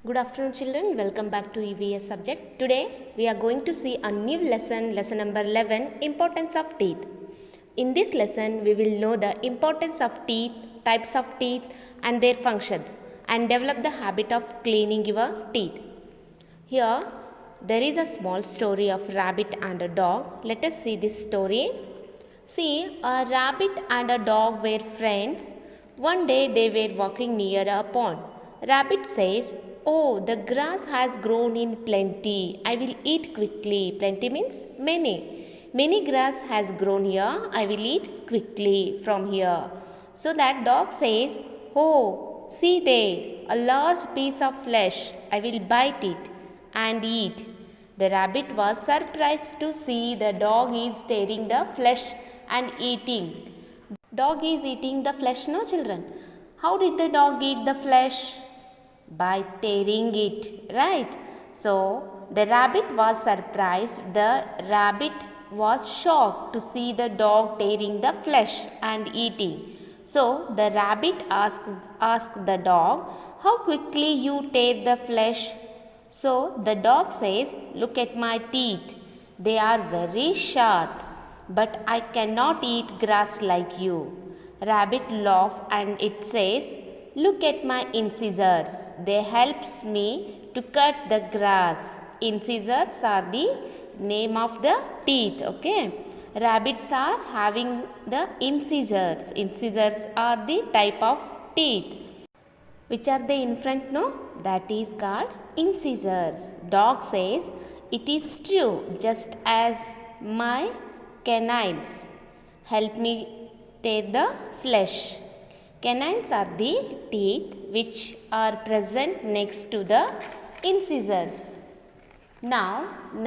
Good afternoon children, welcome back to EVS subject. Today we are going to see a new lesson number 11, importance of teeth. In this lesson we will know the importance of teeth, types of teeth and their functions and develop the habit of cleaning your teeth. Here there is a small story of rabbit and a dog. Let us see this story. See, a rabbit and a dog were friends. One day they were walking near a pond. Rabbit says, "Oh, the grass has grown in plenty. I will eat quickly." Plenty means many. Many grass has grown here. I will eat quickly from here. So that dog says, "Oh, see there, a large piece of flesh. I will bite it and eat." The rabbit was surprised to see the dog is tearing the flesh and eating. Dog is eating the flesh, no children? How did the dog eat the flesh? By tearing it, right? So the rabbit was surprised. The rabbit was shocked to see the dog tearing the flesh and eating. So the rabbit asked the dog, "How quickly you tear the flesh?" So the dog says, "Look at my teeth. They are very sharp, but I cannot eat grass like you." Rabbit laughed and it says, "Look at my incisors. They helps me to cut the grass." Incisors are the name of the teeth, okay? Rabbits are having the incisors. Incisors are the type of teeth. Which are they in front, no? That is called incisors. Dog says, "It is true, just as my canines help me tear the flesh." Canines are the teeth which are present next to the incisors. Now,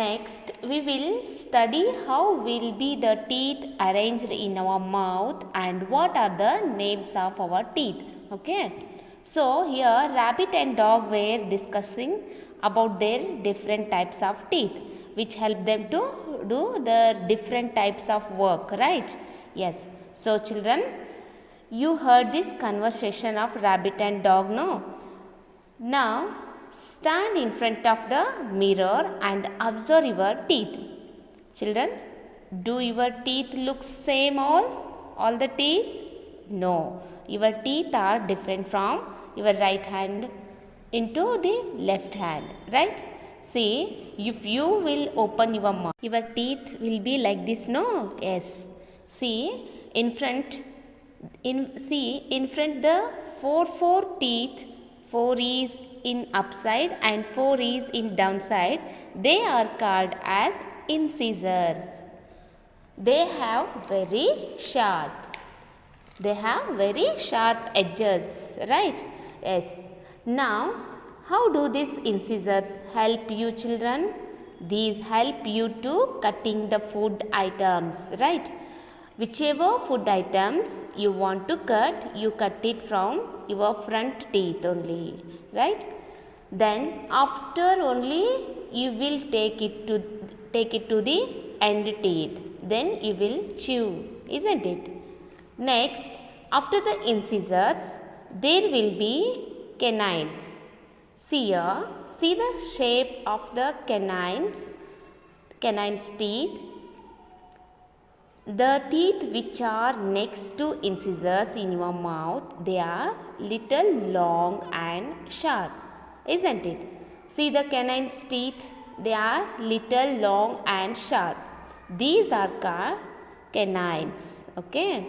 next we will study how will be the teeth arranged in our mouth and what are the names of our teeth. Okay. So, here rabbit and dog were discussing about their different types of teeth which help them to do the different types of work, right? Yes. So, children, you heard this conversation of rabbit and dog, no? Now, stand in front of the mirror and observe your teeth. Children, do your teeth look same all the teeth? No. Your teeth are different from your right hand into the left hand, right? See, if you will open your mouth, your teeth will be like this, no? Yes. See, in front the four teeth, 4 is in upside and 4 is in downside. They are called as incisors. They have very sharp edges, right? Yes. Now, how do these incisors help you, children? These help you to cutting the food items, right? Whichever food items you want to cut, you cut it from your front teeth only, right? Then after only you will take it to the end teeth. Then you will chew, isn't it? Next, after the incisors, there will be canines. See here, see the shape of the canines teeth. The teeth which are next to incisors in your mouth, they are little long and sharp, isn't it? See the canine's teeth, they are little long and sharp. These are called canines, okay?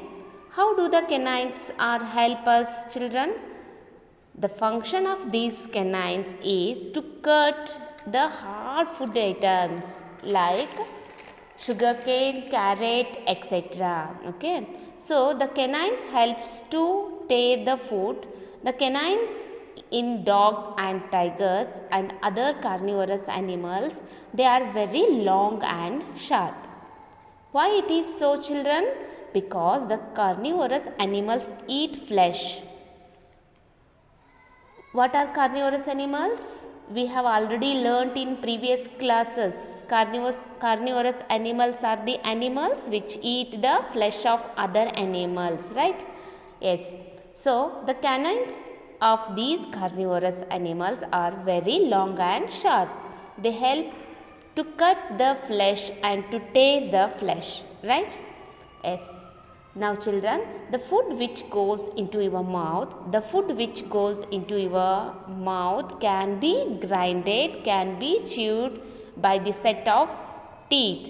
How do the canines help us, children? The function of these canines is to cut the hard food items like sugarcane, carrot, etc. Okay. So the canines helps to tear the food. The canines in dogs and tigers and other carnivorous animals, they are very long and sharp. Why it is so, children? Because the carnivorous animals eat flesh. What are carnivorous animals? We have already learnt in previous classes. Carnivorous animals are the animals which eat the flesh of other animals, right? Yes. So, the canines of these carnivorous animals are very long and sharp. They help to cut the flesh and to tear the flesh, right? Yes. Now children, the food which goes into your mouth, can be grinded, can be chewed by the set of teeth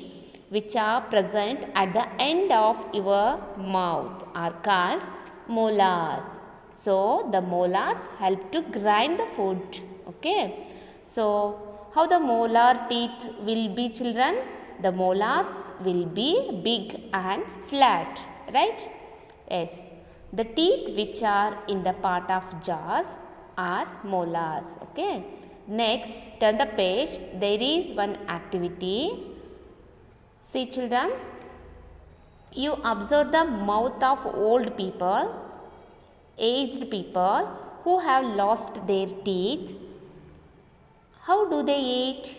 which are present at the end of your mouth are called molars. So the molars help to grind the food. Okay. So how the molar teeth will be, children? The molars will be big and flat, right? Yes. The teeth which are in the part of jaws are molars. Okay. Next, turn the page. There is one activity. See children, you observe the mouth of old people, aged people who have lost their teeth. How do they eat?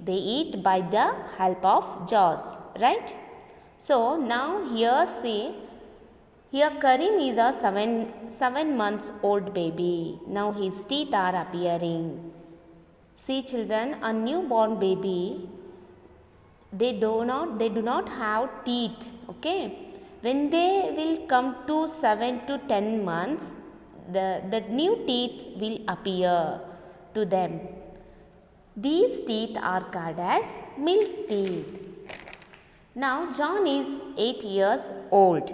They eat by the help of jaws, right? So now here see, here Karim is a 7 months old baby. Now his teeth are appearing. See children, a newborn baby, they do not have teeth. Okay. When they will come to 7 to 10 months, the new teeth will appear to them. These teeth are called as milk teeth. Now John is 8 years old.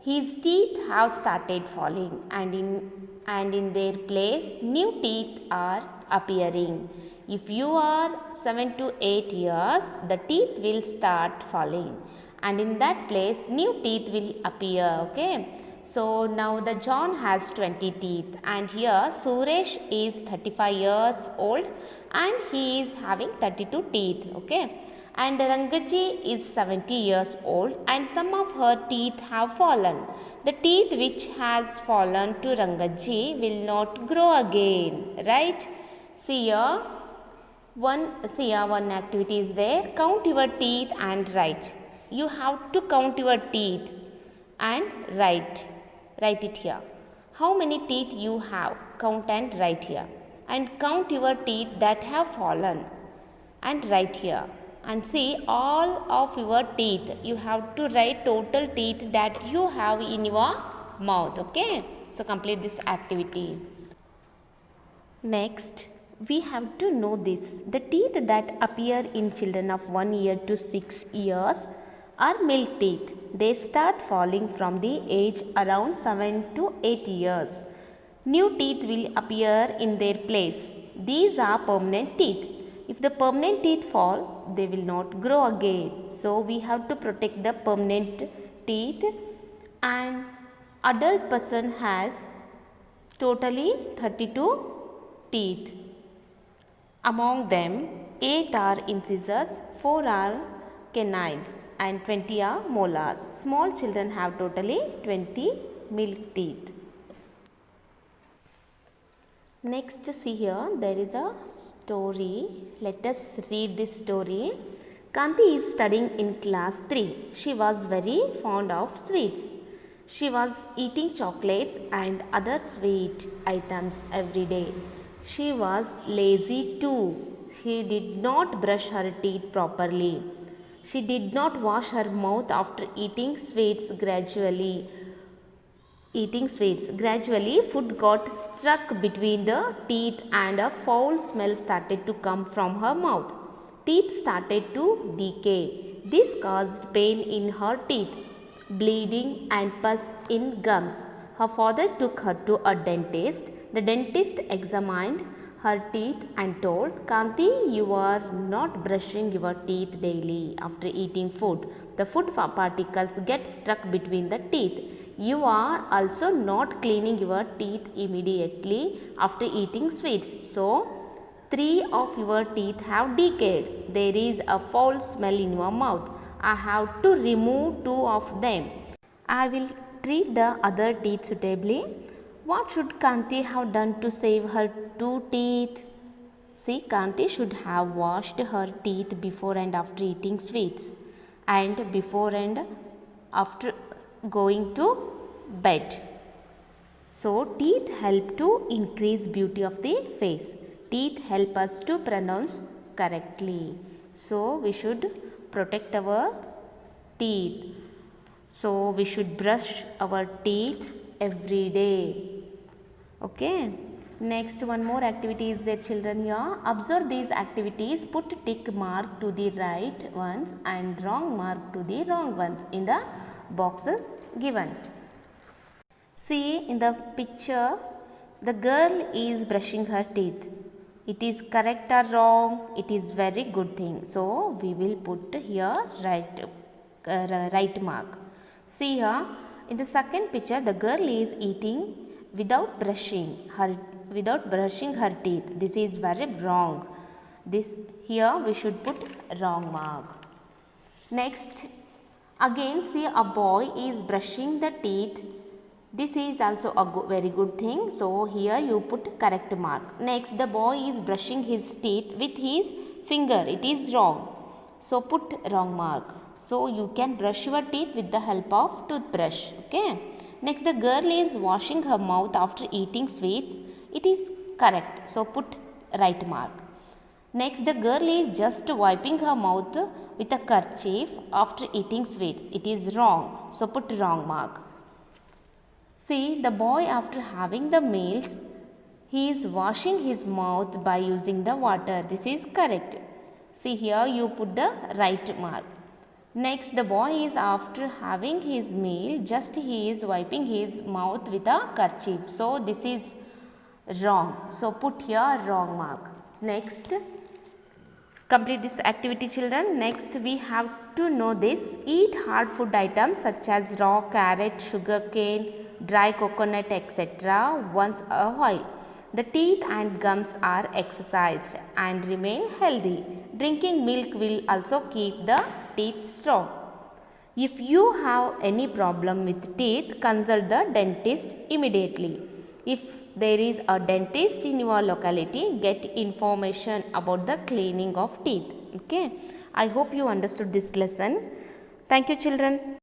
His teeth have started falling and in their place new teeth are appearing. If you are 7 to 8 years, the teeth will start falling and in that place new teeth will appear. Okay. So now the John has 20 teeth and here Suresh is 35 years old and he is having 32 teeth. Okay. And Rangaji is 70 years old and some of her teeth have fallen. The teeth which has fallen to Rangaji will not grow again, right? See here, one activity is there. Count your teeth and write. You have to count your teeth and write it here. How many teeth you have? Count and write here. And count your teeth that have fallen and write here. And see all of your teeth. You have to write total teeth that you have in your mouth. Okay. So complete this activity. Next, we have to know this. The teeth that appear in children of 1 year to 6 years are milk teeth. They start falling from the age around 7 to 8 years. New teeth will appear in their place. These are permanent teeth. If the permanent teeth fall, they will not grow again. So we have to protect the permanent teeth. And adult person has totally 32 teeth. Among them, 8 are incisors, 4 are canines and 20 are molars. Small children have totally 20 milk teeth. Next, see here, there is a story. Let us read this story. Kanti is studying in class 3. She was very fond of sweets. She was eating chocolates and other sweet items every day. She was lazy too. She did not brush her teeth properly. She did not wash her mouth after eating sweets. Gradually, food got stuck between the teeth and a foul smell started to come from her mouth. Teeth started to decay. This caused pain in her teeth, bleeding and pus in gums. Her father took her to a dentist. The dentist examined her teeth and told, Kanti, you are not brushing your teeth daily after eating food. The food particles get stuck between the teeth. You are also not cleaning your teeth immediately after eating sweets. So, 3 of your teeth have decayed. There is a foul smell in your mouth. I have to remove 2 of them. I will treat the other teeth suitably. What should Kanti have done to save her 2 teeth? See, Kanti should have washed her teeth before and after eating sweets and before and after going to bed. So teeth help to increase beauty of the face. Teeth help us to pronounce correctly. So we should protect our teeth. So we should brush our teeth every day. Okay. Next, one more activity is there, children. Here, observe these activities. Put tick mark to the right ones and wrong mark to the wrong ones in the boxes given. See, in the picture, the girl is brushing her teeth. It is correct or wrong? It is very good thing. So we will put here right mark. See here, in the second picture, the girl is eating without brushing her teeth. This is very wrong. This here we should put wrong mark. Next, again see, a boy is brushing the teeth. This is also a very good thing. So here you put correct mark. Next, the boy is brushing his teeth with his finger. It is wrong. So put wrong mark. So you can brush your teeth with the help of toothbrush. Okay. Next, the girl is washing her mouth after eating sweets. It is correct. So put right mark. Next, the girl is just wiping her mouth with a kerchief after eating sweets. It is wrong. So put wrong mark. See, the boy, after having the meals, he is washing his mouth by using the water. This is correct. See, here you put the right mark. Next, the boy is, after having his meal, just he is wiping his mouth with a kerchief. So this is wrong. So put here wrong mark. Next, complete this activity, children. Next, we have to know this. Eat hard food items such as raw carrot, sugar cane, dry coconut, etc. once a while. The teeth and gums are exercised and remain healthy. Drinking milk will also keep the teeth strong. If you have any problem with teeth, consult the dentist immediately. If there is a dentist in your locality, get information about the cleaning of teeth. Okay. I hope you understood this lesson. Thank you, children.